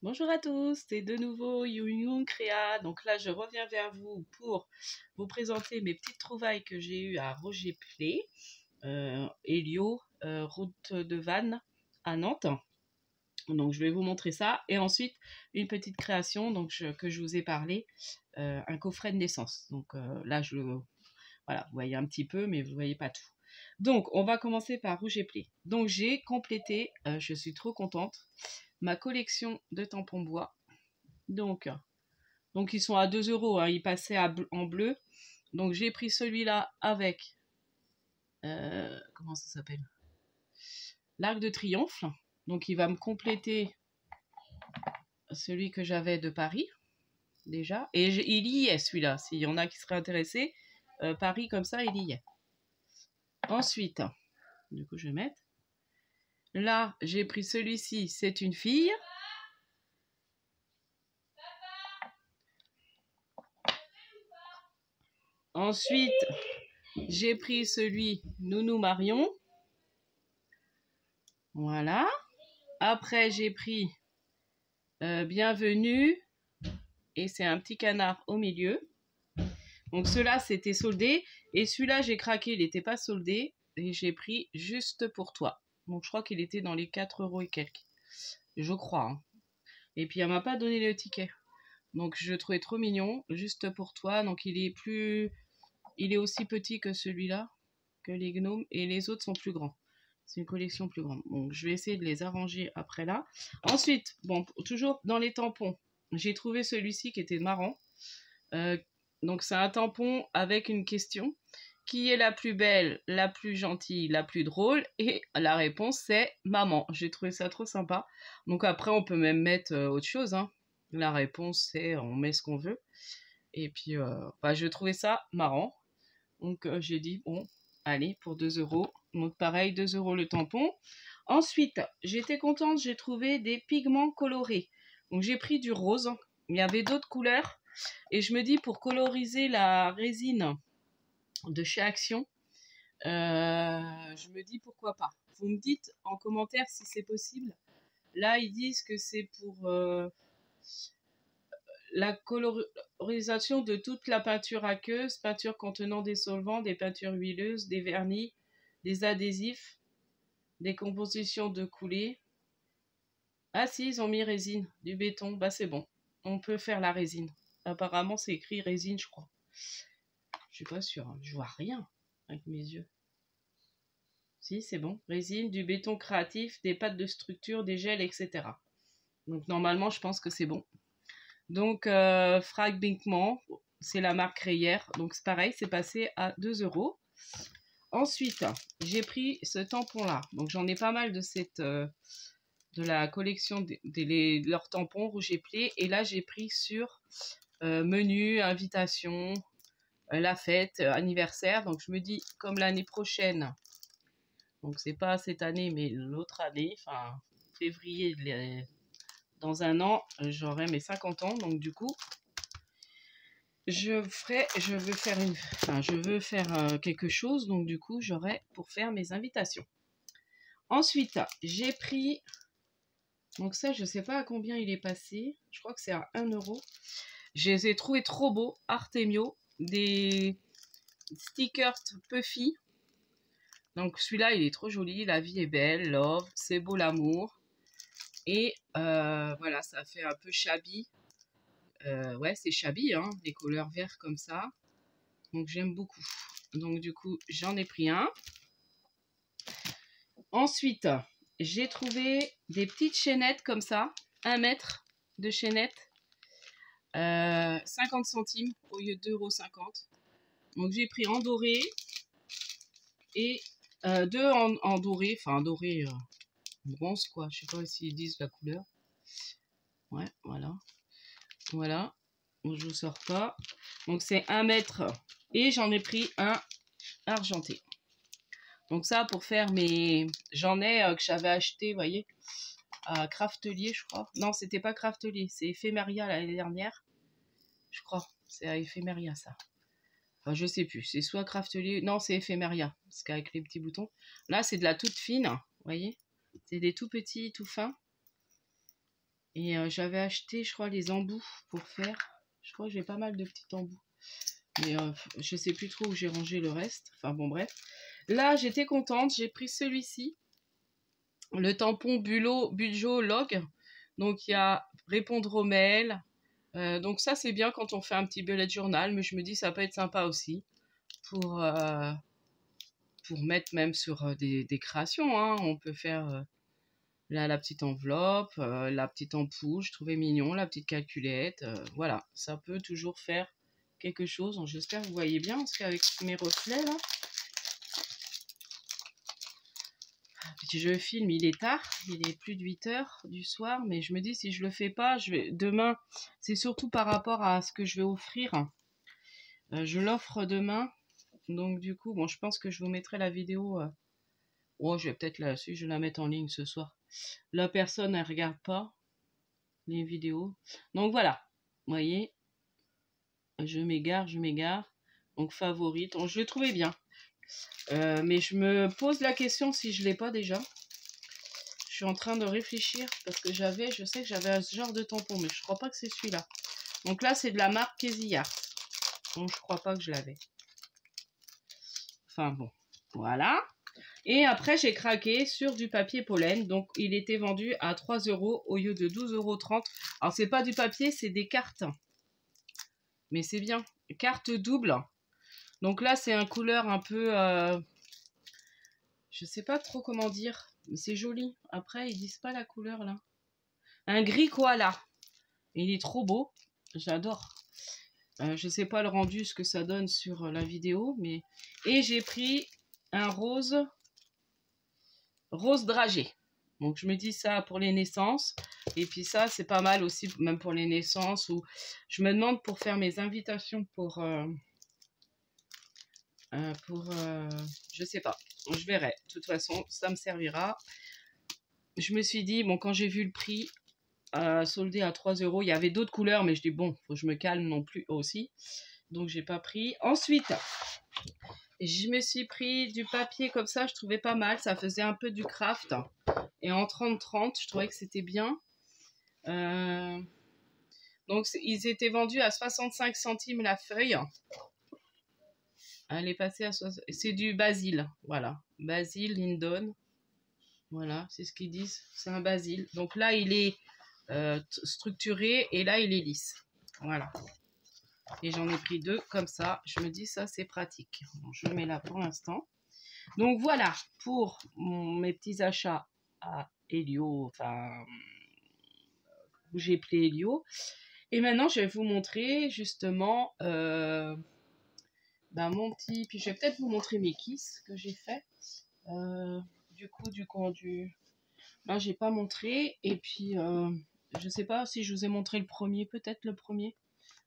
Bonjour à tous, c'est de nouveau Youyou Créa. Donc là, je reviens vers vous pour vous présenter mes petites trouvailles que j'ai eues à Roger Play, Elio, route de Vannes à Nantes. Donc je vais vous montrer ça. Et ensuite, une petite création que je vous ai parlé, un coffret de naissance. Donc là, voilà, vous voyez un petit peu, mais vous ne voyez pas tout. Donc, on va commencer par Roger Play. Donc, j'ai complété, je suis trop contente, ma collection de tampons bois. Donc ils sont à 2 euros, hein, ils passaient en bleu. Donc j'ai pris celui-là avec, comment ça s'appelle, l'Arc de Triomphe. Donc il va me compléter celui que j'avais de Paris, déjà. Et il y est celui-là, s'il y en a qui seraient intéressés. Paris comme ça, il y est. Ensuite, du coup je vais mettre. Là, j'ai pris celui-ci, c'est une fille. Ensuite, j'ai pris celui Nounou Marion. Voilà. Après, j'ai pris Bienvenue. Et c'est un petit canard au milieu. Donc ceux-là, c'était soldé. Et celui-là, j'ai craqué, il n'était pas soldé. Et j'ai pris Juste pour toi. Donc je crois qu'il était dans les 4 euros et quelques. Je crois. Hein. Et puis elle m'a pas donné le ticket. Donc je le trouvais trop mignon. Juste pour toi. Donc il est aussi petit que celui-là. Que les gnomes. Et les autres sont plus grands. C'est une collection plus grande. Donc je vais essayer de les arranger après là. Ensuite, bon, toujours dans les tampons. J'ai trouvé celui-ci qui était marrant. Donc c'est un tampon avec une question. Qui est la plus belle, la plus gentille, la plus drôle? Et la réponse c'est maman. J'ai trouvé ça trop sympa. Donc après on peut même mettre autre chose. Hein. La réponse c'est on met ce qu'on veut. Et puis je trouvais ça marrant. Donc j'ai dit bon, allez pour 2 euros. Donc pareil, 2 euros le tampon. Ensuite, j'étais contente, j'ai trouvé des pigments colorés. Donc j'ai pris du rose. Il y avait d'autres couleurs. Et je me dis, pour coloriser la résine de chez Action, je me dis pourquoi pas. Vous me dites en commentaire si c'est possible. Là, ils disent que c'est pour la colorisation de toute la peinture aqueuse, peinture contenant des solvants, des peintures huileuses, des vernis, des adhésifs, des compositions de coulées. Ah si, ils ont mis résine, du béton. Bah c'est bon, on peut faire la résine. Apparemment, c'est écrit résine, je crois. Je suis pas sûre, hein. Je vois rien avec mes yeux. Si, c'est bon. Résine, du béton créatif, des pâtes de structure, des gels, etc. Donc normalement, je pense que c'est bon. Donc Frag Binkman, c'est la marque Rayère. Donc c'est pareil, c'est passé à 2 euros. Ensuite, j'ai pris ce tampon-là. Donc j'en ai pas mal de de la collection de leurs tampons Rouge et Play. Et là, j'ai pris sur menu, invitation, la fête, anniversaire. Donc je me dis, comme l'année prochaine, donc c'est pas cette année, mais l'autre année, enfin février, dans un an, j'aurai mes 50 ans. Donc du coup, je veux faire quelque chose. Donc du coup, j'aurai pour faire mes invitations. Ensuite, j'ai pris, donc ça, je sais pas à combien il est passé. Je crois que c'est à 1 euro. Je les ai trouvés trop beaux, Artemio, des stickers Puffy. Donc celui-là, il est trop joli. La vie est belle, love, c'est beau l'amour. Et voilà, ça fait un peu shabby. Ouais, c'est shabby, hein, des couleurs vertes comme ça. Donc j'aime beaucoup. Donc du coup, j'en ai pris un. Ensuite, j'ai trouvé des petites chaînettes comme ça. 1 mètre de chaînette. 50 centimes au lieu de 2,50 €. Donc j'ai pris en doré et 2 en doré, enfin doré bronze quoi, je sais pas s'ils disent la couleur. Ouais, voilà. Voilà, donc, je vous sors pas. Donc c'est 1 mètre et j'en ai pris un argenté. Donc ça pour faire mes... J'en ai que j'avais acheté, vous voyez, à Craftelier je crois. Non, c'était pas Craftelier, c'est Ephemeria l'année dernière. Je crois, c'est à Ephemeria ça. Enfin, je sais plus, c'est soit Craftelier... Non, c'est Ephemeria, parce qu'avec les petits boutons. Là, c'est de la toute fine, vous voyez. C'est des tout petits, tout fins. Et j'avais acheté, je crois, les embouts pour faire. Je crois que j'ai pas mal de petits embouts. Mais je sais plus trop où j'ai rangé le reste. Enfin bon, bref. Là, j'étais contente. J'ai pris celui-ci. Le tampon Bujo Log. Donc, il y a répondre aux mails. Donc, ça, c'est bien quand on fait un petit bullet journal. Mais je me dis, ça peut être sympa aussi. Pour mettre même sur des créations. Hein. On peut faire... Là, la petite enveloppe, la petite ampoule, je trouvais mignon, la petite calculette, voilà, ça peut toujours faire quelque chose. J'espère que vous voyez bien, parce qu'avec mes reflets, là, je filme, il est tard, il est plus de 8 heures du soir, mais je me dis, si je le fais pas, demain, c'est surtout par rapport à ce que je vais offrir. Je l'offre demain, donc du coup, bon, je pense que je vous mettrai la vidéo. Oh, je vais peut-être je vais la mettre en ligne ce soir. La personne, elle regarde pas les vidéos. Donc voilà, vous voyez, je m'égare. Donc favorite, donc, je l'ai trouvé bien. Mais je me pose la question si je l'ai pas déjà. Je suis en train de réfléchir parce que je sais que j'avais ce genre de tampon, mais je crois pas que c'est celui-là. Donc là, c'est de la marque Kezia. Donc je crois pas que je l'avais. Enfin bon, voilà. Et après, j'ai craqué sur du papier pollen. Donc, il était vendu à 3 € au lieu de 12,30 €. Alors, c'est pas du papier, c'est des cartes. Mais c'est bien. Carte double. Donc là, c'est un couleur un peu... je sais pas trop comment dire. Mais c'est joli. Après, ils disent pas la couleur, là. Un gris koala. Il est trop beau. J'adore. Je sais pas le rendu, ce que ça donne sur la vidéo. Mais... Et j'ai pris un rose dragé. Donc je me dis ça pour les naissances. Et puis ça, c'est pas mal aussi, même pour les naissances. Ou je me demande pour faire mes invitations pour je sais pas. Je verrai. De toute façon, ça me servira. Je me suis dit, bon, quand j'ai vu le prix soldé à 3 €, il y avait d'autres couleurs, mais je dis, bon, faut que je me calme non plus aussi. Donc j'ai pas pris. Ensuite, je me suis pris du papier comme ça, je trouvais pas mal. Ça faisait un peu du craft. Et en 30-30, je trouvais que c'était bien. Donc, ils étaient vendus à 65 centimes la feuille. Elle est passée à 60... C'est du basil, voilà. Basil, Lindon. Voilà, c'est ce qu'ils disent. C'est un basil. Donc là, il est structuré et là, il est lisse. Voilà. Et j'en ai pris 2 comme ça. Je me dis, ça, c'est pratique. Bon, je le mets là pour l'instant. Donc voilà, pour mes petits achats à Helio, enfin, où j'ai appelé Helio. Et maintenant, je vais vous montrer justement mon petit... Puis je vais peut-être vous montrer mes kisses que j'ai fait. Là, j'ai pas montré. Et puis, je sais pas si je vous ai montré le premier. Peut-être le premier.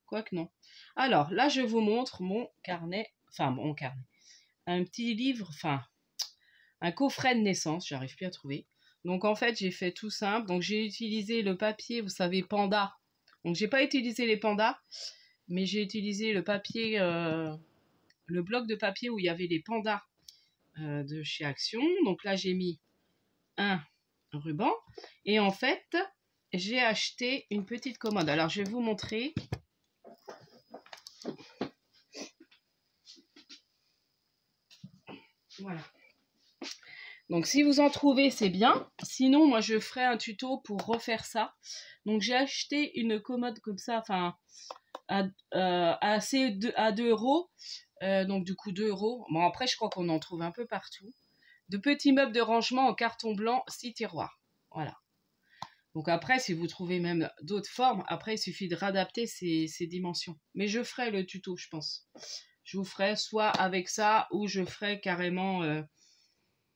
Quoique non. Alors, là, je vous montre mon carnet. Enfin, mon carnet. Un petit livre, enfin, un coffret de naissance. J'arrive plus à trouver. Donc, en fait, j'ai fait tout simple. Donc, j'ai utilisé le papier, vous savez, panda. Donc, j'ai pas utilisé les pandas, mais j'ai utilisé le papier, le bloc de papier où il y avait les pandas de chez Action. Donc là, j'ai mis un ruban. Et en fait, j'ai acheté une petite commode. Alors, je vais vous montrer. Voilà. Donc, si vous en trouvez, c'est bien. Sinon, moi, je ferai un tuto pour refaire ça. Donc, j'ai acheté une commode comme ça, enfin, à 2 €. Donc, du coup, 2 €. Bon, après, je crois qu'on en trouve un peu partout. De petits meubles de rangement en carton blanc, 6 tiroirs. Voilà. Donc après, si vous trouvez même d'autres formes, après, il suffit de réadapter ces dimensions. Mais je ferai le tuto, je pense. Je vous ferai soit avec ça, ou je ferai carrément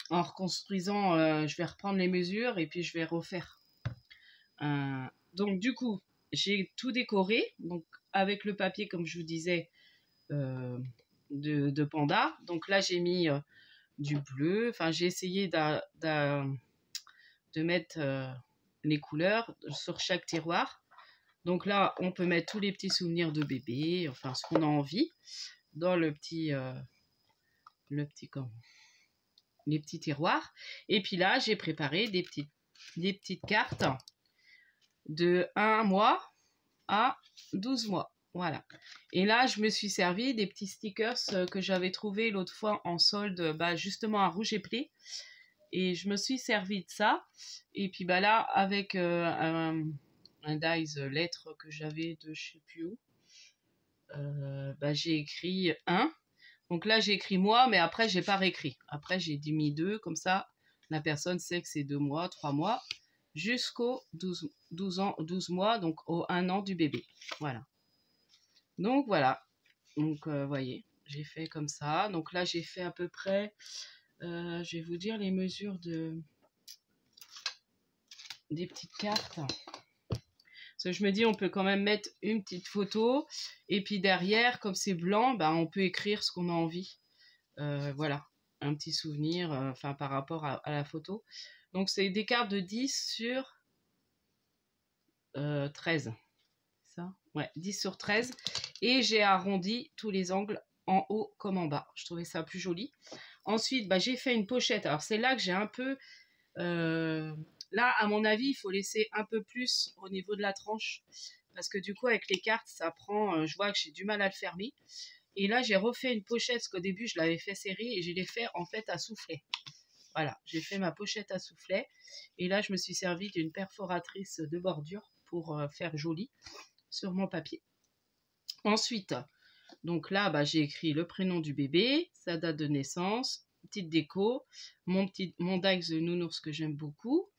en reconstruisant, je vais reprendre les mesures et puis je vais refaire. Donc du coup, j'ai tout décoré, donc avec le papier, comme je vous disais, de panda. Donc là, j'ai mis du bleu. Enfin, j'ai essayé de mettre les couleurs sur chaque tiroir. Donc là, on peut mettre tous les petits souvenirs de bébé, enfin ce qu'on a envie, dans les petits tiroirs. Et puis là, j'ai préparé des petites cartes de 1 mois à 12 mois. Voilà. Et là, je me suis servi des petits stickers que j'avais trouvés l'autre fois en solde, justement à Rouge et Play. Et je me suis servi de ça. Et puis là, avec un dies lettre que j'avais de je sais plus où, j'ai écrit 1. Donc là, j'ai écrit moi, mais après, j'ai pas réécrit. Après, j'ai mis 2, comme ça, la personne sait que c'est 2 mois, 3 mois, jusqu'au 12 mois, donc au 1 an du bébé. Voilà. Donc voilà. Donc, voyez, j'ai fait comme ça. Donc là, j'ai fait à peu près, je vais vous dire les mesures des petites cartes. Parce que je me dis, on peut quand même mettre une petite photo. Et puis derrière, comme c'est blanc, on peut écrire ce qu'on a envie. Voilà, un petit souvenir par rapport à la photo. Donc c'est des cartes de 10 sur 13. Ça, ouais, 10 sur 13. Et j'ai arrondi tous les angles en haut comme en bas. Je trouvais ça plus joli. Ensuite, j'ai fait une pochette. Alors c'est là que j'ai un peu... là, à mon avis, il faut laisser un peu plus au niveau de la tranche. Parce que du coup, avec les cartes, ça prend... je vois que j'ai du mal à le fermer. Et là, j'ai refait une pochette, parce qu'au début, je l'avais fait serrer et je l'ai fait en fait à soufflet. Voilà, j'ai fait ma pochette à soufflet. Et là, je me suis servi d'une perforatrice de bordure pour faire joli sur mon papier. Ensuite, donc là, j'ai écrit le prénom du bébé, sa date de naissance, petite déco, mon Dax de nounours que j'aime beaucoup.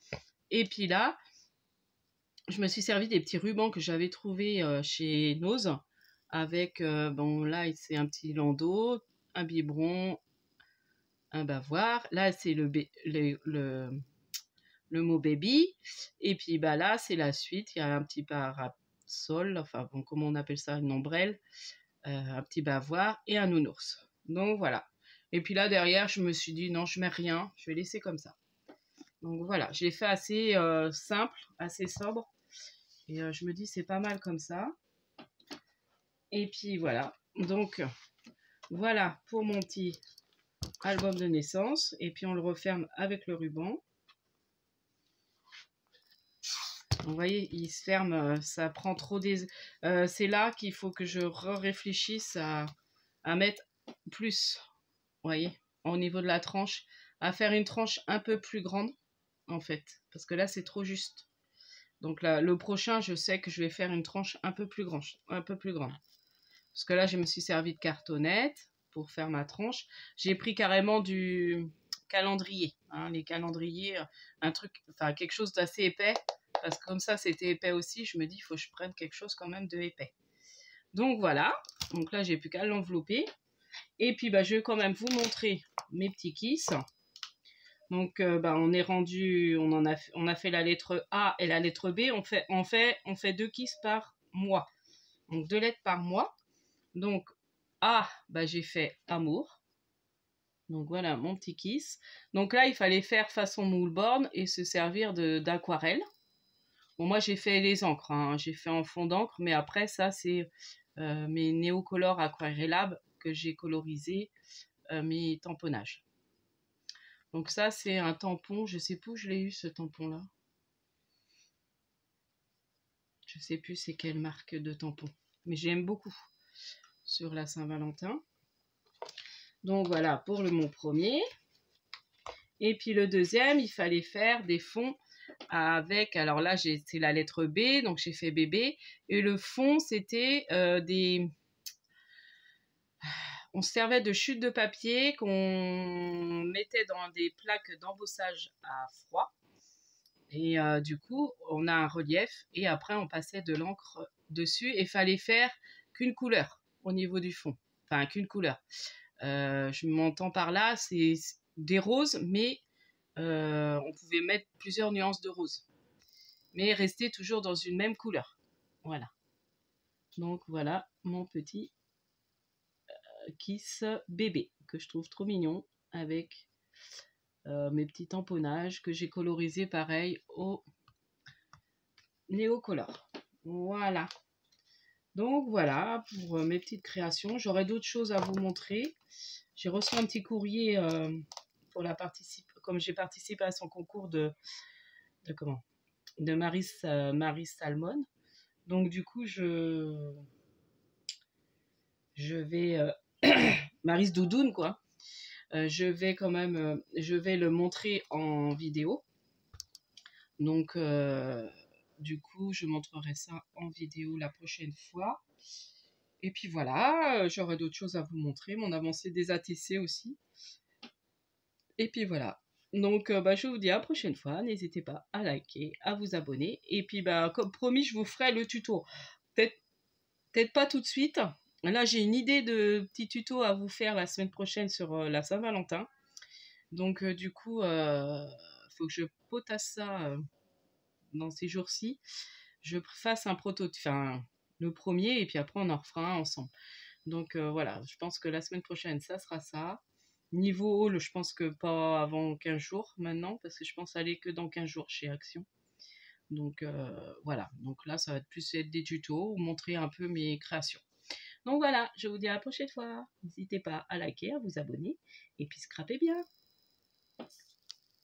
Et puis là, je me suis servi des petits rubans que j'avais trouvés chez Nose. Avec, là, c'est un petit landau, un biberon, un bavoir. Là, c'est le mot baby. Et puis, là, c'est la suite. Il y a un petit parasol, enfin, bon, comment on appelle ça, une ombrelle, un petit bavoir et un nounours. Donc, voilà. Et puis là, derrière, je me suis dit, non, je mets rien. Je vais laisser comme ça. Donc, voilà. Je l'ai fait assez simple, assez sobre. Et je me dis, c'est pas mal comme ça. Et puis voilà, donc voilà pour mon petit album de naissance. Et puis on le referme avec le ruban. Vous voyez, il se ferme, ça prend trop des... c'est là qu'il faut que je réfléchisse à mettre plus, vous voyez, au niveau de la tranche, à faire une tranche un peu plus grande, en fait. Parce que là, c'est trop juste. Donc là, le prochain, je sais que je vais faire une tranche un peu plus grande. Parce que là, je me suis servi de cartonnette pour faire ma tranche. J'ai pris carrément du calendrier. Hein, les calendriers, un truc, enfin quelque chose d'assez épais. Parce que comme ça, c'était épais aussi. Je me dis, il faut que je prenne quelque chose quand même de épais. Donc voilà. Donc là, j'ai plus qu'à l'envelopper. Et puis, je vais quand même vous montrer mes petits kisses. Donc, on est rendu, on a fait la lettre A et la lettre B. On fait 2 kisses par mois. Donc, 2 lettres par mois. Donc, A, j'ai fait amour. Donc, voilà mon petit kiss. Donc là, il fallait faire façon moule-borne et se servir d'aquarelle. Bon, moi, j'ai fait les encres. Hein. J'ai fait en fond d'encre. Mais après, ça, c'est mes néocolores aquarellables que j'ai colorisé mes tamponnages. Donc ça, c'est un tampon. Je sais plus où je l'ai eu, ce tampon-là. Je sais plus c'est quelle marque de tampon. Mais j'aime beaucoup sur la Saint-Valentin. Donc voilà pour mon premier. Et puis le deuxième, il fallait faire des fonds avec, alors là c'est la lettre B, donc j'ai fait bébé. Et le fond c'était on se servait de chutes de papier qu'on mettait dans des plaques d'embossage à froid. Et du coup, on a un relief et après on passait de l'encre dessus et fallait faire qu'une couleur au niveau du fond. Enfin, qu'une couleur. Je m'entends par là, c'est des roses, mais on pouvait mettre plusieurs nuances de rose. Mais rester toujours dans une même couleur. Voilà. Donc voilà mon petit kiss bébé que je trouve trop mignon avec mes petits tamponnages que j'ai colorisés pareil au néocolore. Voilà. Donc voilà pour mes petites créations. J'aurai d'autres choses à vous montrer. J'ai reçu un petit courrier pour comme j'ai participé à son concours de de Maris Salmon. Donc du coup, je vais Maris Doudoune quoi. Je vais quand même, je vais le montrer en vidéo. Donc du coup, je montrerai ça en vidéo la prochaine fois. Et puis voilà, j'aurai d'autres choses à vous montrer, mon avancée des ATC aussi. Et puis voilà. Donc bah, je vous dis à la prochaine fois. N'hésitez pas à liker, à vous abonner. Et puis bah, comme promis, je vous ferai le tuto. Peut-être pas tout de suite. Là, j'ai une idée de petit tuto à vous faire la semaine prochaine sur la Saint-Valentin. Donc du coup, faut que je potasse ça dans ces jours-ci. Je fasse un prototype, enfin le premier, et puis après on en refera un ensemble. Donc voilà, je pense que la semaine prochaine, ça sera ça. Niveau haul, je pense que pas avant 15 jours maintenant, parce que je pense aller que dans 15 jours chez Action. Donc voilà, donc là ça va plus être des tutos, ou montrer un peu mes créations. Donc voilà, je vous dis à la prochaine fois. N'hésitez pas à liker, à vous abonner, et puis scrapez bien.